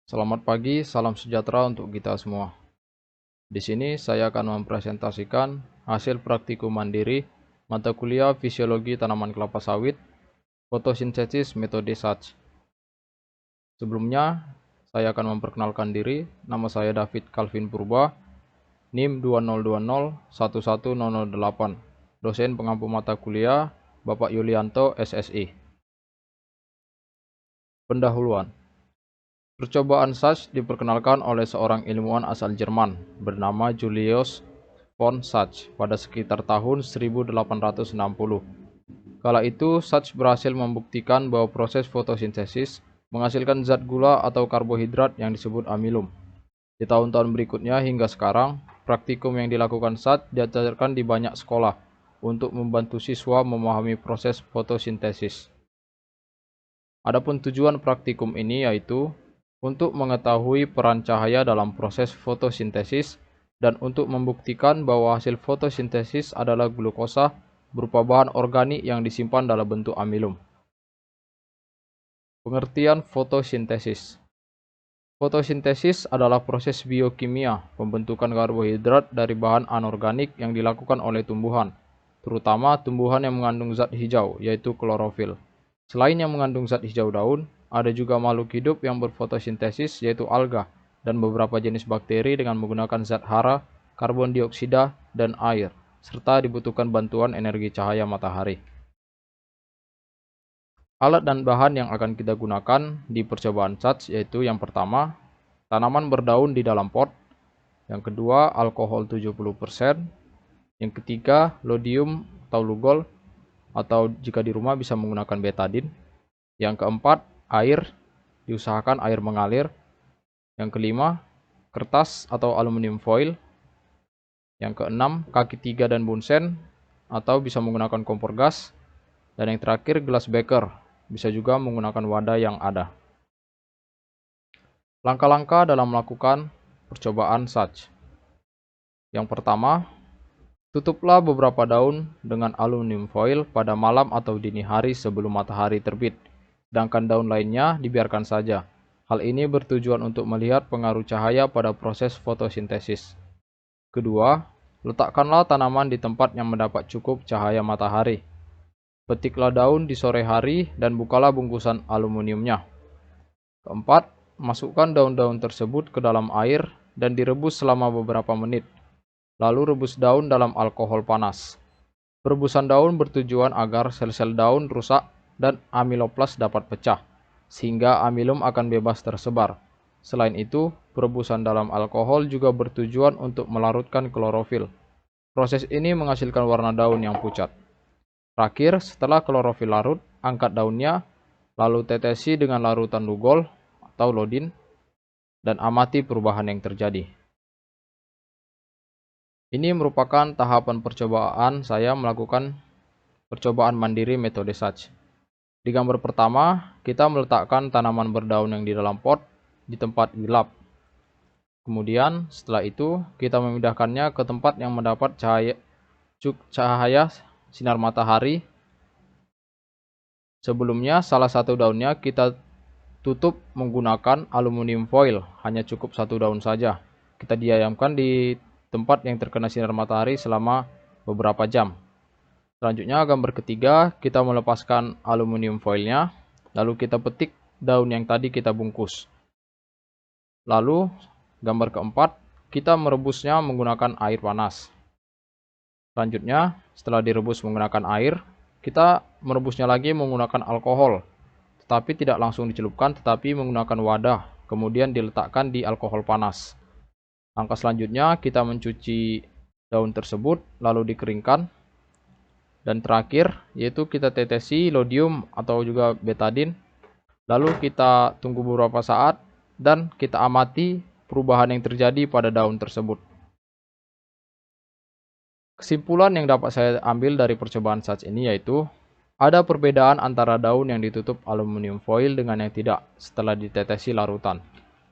Selamat pagi, salam sejahtera untuk kita semua. Di sini saya akan mempresentasikan hasil praktikum mandiri mata kuliah Fisiologi Tanaman Kelapa Sawit, Fotosintesis Metode SATS. Sebelumnya, saya akan memperkenalkan diri. Nama saya David Calvin Purba, NIM 2020111008, dosen pengampu mata kuliah Bapak Yulianto, SSI. Pendahuluan. Percobaan SATS diperkenalkan oleh seorang ilmuwan asal Jerman bernama Julius von SATS pada sekitar tahun 1860. Kala itu, SATS berhasil membuktikan bahwa proses fotosintesis menghasilkan zat gula atau karbohidrat yang disebut amilum. Di tahun-tahun berikutnya hingga sekarang, praktikum yang dilakukan SATS diajarkan di banyak sekolah untuk membantu siswa memahami proses fotosintesis. Adapun tujuan praktikum ini yaitu untuk mengetahui peran cahaya dalam proses fotosintesis dan untuk membuktikan bahwa hasil fotosintesis adalah glukosa berupa bahan organik yang disimpan dalam bentuk amilum. Pengertian fotosintesis. Fotosintesis adalah proses biokimia pembentukan karbohidrat dari bahan anorganik yang dilakukan oleh tumbuhan, terutama tumbuhan yang mengandung zat hijau, yaitu klorofil. Selain yang mengandung zat hijau daun, ada juga makhluk hidup yang berfotosintesis, yaitu alga, dan beberapa jenis bakteri dengan menggunakan zat hara, karbon dioksida, dan air, serta dibutuhkan bantuan energi cahaya matahari. Alat dan bahan yang akan kita gunakan di percobaan SATS yaitu yang pertama, tanaman berdaun di dalam pot, yang kedua, alkohol 70%, yang ketiga, lodium atau lugol, atau jika di rumah bisa menggunakan betadin, yang keempat, air, diusahakan air mengalir, yang kelima, kertas atau aluminium foil, yang keenam, kaki 3 dan bunsen, atau bisa menggunakan kompor gas, dan yang terakhir, gelas beker, bisa juga menggunakan wadah yang ada. Langkah-langkah dalam melakukan percobaan SATS. Yang pertama, tutuplah beberapa daun dengan aluminium foil pada malam atau dini hari sebelum matahari terbit, sedangkan daun lainnya dibiarkan saja. Hal ini bertujuan untuk melihat pengaruh cahaya pada proses fotosintesis. Kedua, letakkanlah tanaman di tempat yang mendapat cukup cahaya matahari. Petiklah daun di sore hari dan bukalah bungkusan aluminiumnya. Keempat, masukkan daun-daun tersebut ke dalam air dan direbus selama beberapa menit. Lalu rebus daun dalam alkohol panas. Perebusan daun bertujuan agar sel-sel daun rusak dan amiloplas dapat pecah, sehingga amilum akan bebas tersebar. Selain itu, perebusan dalam alkohol juga bertujuan untuk melarutkan klorofil. Proses ini menghasilkan warna daun yang pucat. Terakhir, setelah klorofil larut, angkat daunnya, lalu tetesi dengan larutan lugol atau lodin, dan amati perubahan yang terjadi. Ini merupakan tahapan percobaan saya melakukan percobaan mandiri metode SATS. Di gambar pertama, kita meletakkan tanaman berdaun yang di dalam pot di tempat gelap. Kemudian, setelah itu, kita memindahkannya ke tempat yang mendapat cahaya sinar matahari. Sebelumnya, salah satu daunnya kita tutup menggunakan aluminium foil, hanya cukup satu daun saja. Kita diamkan di tempat yang terkena sinar matahari selama beberapa jam. Selanjutnya, gambar ketiga, kita melepaskan aluminium foilnya, lalu kita petik daun yang tadi kita bungkus. Lalu, gambar keempat, kita merebusnya menggunakan air panas. Selanjutnya, setelah direbus menggunakan air, kita merebusnya lagi menggunakan alkohol, tetapi tidak langsung dicelupkan, tetapi menggunakan wadah, kemudian diletakkan di alkohol panas. Langkah selanjutnya, kita mencuci daun tersebut, lalu dikeringkan. Dan terakhir, yaitu kita tetesi lodium atau juga betadin, lalu kita tunggu beberapa saat, dan kita amati perubahan yang terjadi pada daun tersebut. Kesimpulan yang dapat saya ambil dari percobaan SATS ini yaitu, ada perbedaan antara daun yang ditutup aluminium foil dengan yang tidak setelah ditetesi larutan.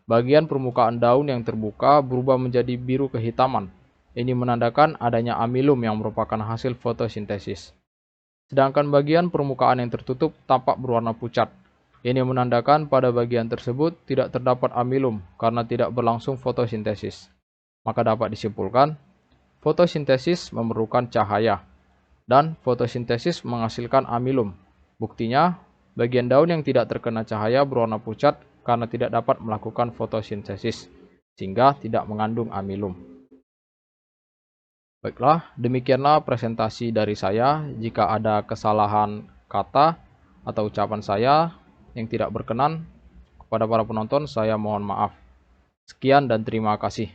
Bagian permukaan daun yang terbuka berubah menjadi biru kehitaman. Ini menandakan adanya amilum yang merupakan hasil fotosintesis. Sedangkan bagian permukaan yang tertutup tampak berwarna pucat. Ini menandakan pada bagian tersebut tidak terdapat amilum karena tidak berlangsung fotosintesis. Maka dapat disimpulkan, fotosintesis memerlukan cahaya, dan fotosintesis menghasilkan amilum. Buktinya, bagian daun yang tidak terkena cahaya berwarna pucat karena tidak dapat melakukan fotosintesis, sehingga tidak mengandung amilum. Baiklah, demikianlah presentasi dari saya. Jika ada kesalahan kata atau ucapan saya yang tidak berkenan kepada para penonton, saya mohon maaf. Sekian dan terima kasih.